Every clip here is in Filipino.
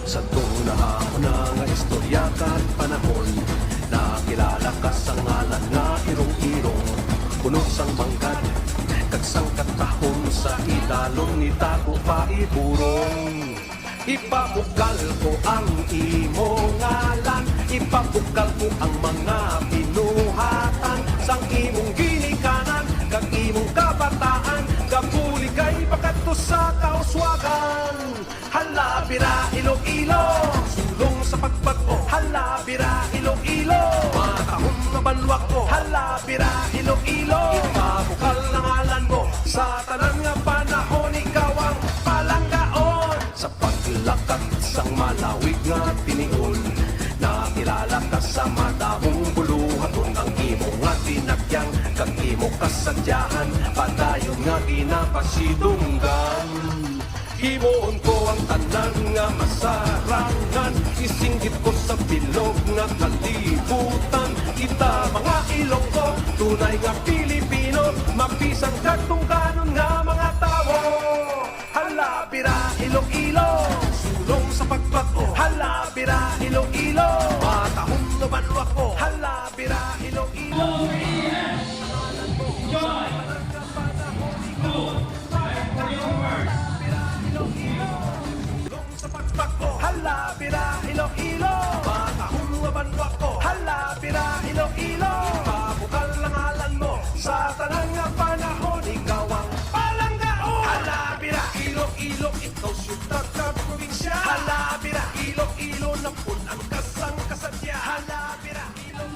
Sa tuna ako na nga istorya kat panahon, nakilala ka sa ngalan nga irong-irong, punos ang manggad, kagsang katahon sa idalong ni Tago pa iburong. Ipabukal ko ang imo ngalan, ipabukal ko ang mga binuhatan, sang imong ginikanan, kag imong kabataan, kapuli kay pakato sa kauswagan. Halabira Iloilo, sulong sa pagbago. Halabira Iloilo, matahong na banwak ko. Halabira Iloilo, ipabukal ang ngalan mo, sa tanan nga panahon ikaw ang palanggaon. Sa paglakad sang malawig nga tinigon, nakilala ka sa madamong buluhaton, ang imo nga tinagyang, kag imo kasadyahan, padayon nga ginapasidunggan. Himuon ko ang tanan nga masarangan, isinggit ko sa bilog nga kalibutan. Kita mga Ilonggo, tunay nga Pilipino, mapisang katungkanon nga mga tao. Halabira Iloilo, sulong sa pagbago. Halabira Iloilo, matahong na banwak ko. Halabira Iloilo. Halabira Iloilo, matahong na banwak ko. Halabira Iloilo, ipabukal ang ngalan mo, sa tanang nga panahon ikaw ang palanggaon. Halabira Iloilo, ikaw syudad ka probinsya. Halabira Iloilo, napun ang kasang kasadya. Halabira Iloilo.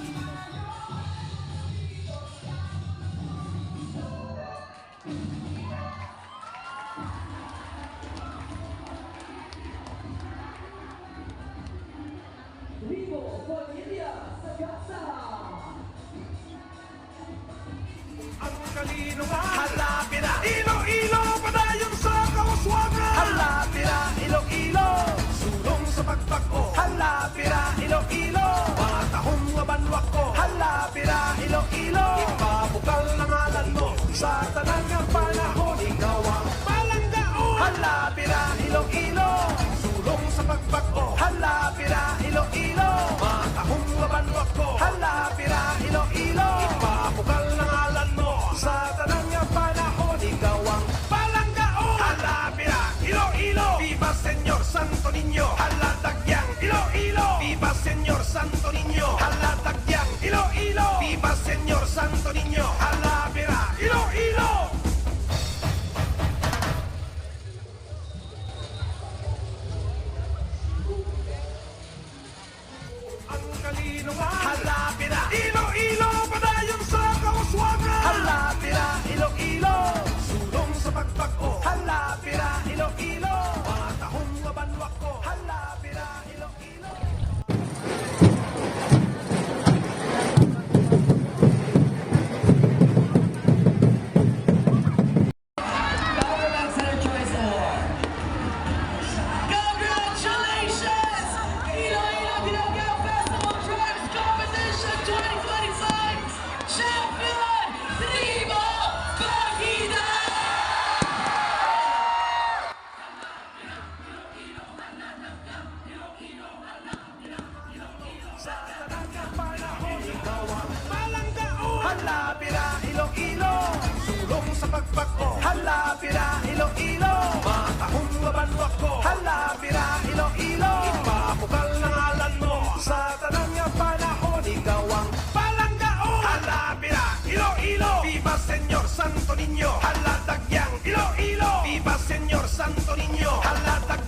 Ang kalino nga Halabira Iloilo, padayon sa kauswagan. Halabira Iloilo, sulong sa pagbago. Halabira Iloilo, matahong nga banwak ko. Halabira Iloilo, ipabukal ang ngalan mo, sa tanan nga panahon ikaw ang palanggaon. Halabira Iloilo, sulong sa pagbago. Halabira Iloilo, matahong nga banwak ko. Halabira Iloilo, ipabukal ang ngalan mo, sa tanang nga panahon ikaw ang palanggaon. Halabira Iloilo, viva Señor Santo Niño. Halatagyang Iloilo, viva Señor Santo Niño. Halatagyang Iloilo, viva Señor Santo Niño. Halabira Iloilo. Ang kalino nga Halabira Iloilo, padayon sa kauswagan. Halabira Iloilo, sulong sa pagbago. Halabira Iloilo, matahong nga banwak ko. Halabira Iloilo. Government Center Choice Award. Congratulations! Iloilo Pinocchio Festival Tribes Competition 2025 Champion Tribo Bagida! Sa tanang nga panahon ikaw ang palanggaon. Halabira Iloilo, sulong sa pagbago. Halabira Iloilo, matahong nga banwak ko. Halabira Iloilo, ipabukal ang ngalan mo, sa tanang nga panahon ikaw ang palanggaon. Halabira Iloilo, viva Señor Santo Niño. Halatagyang Iloilo, viva Señor Santo Niño. Halatagyang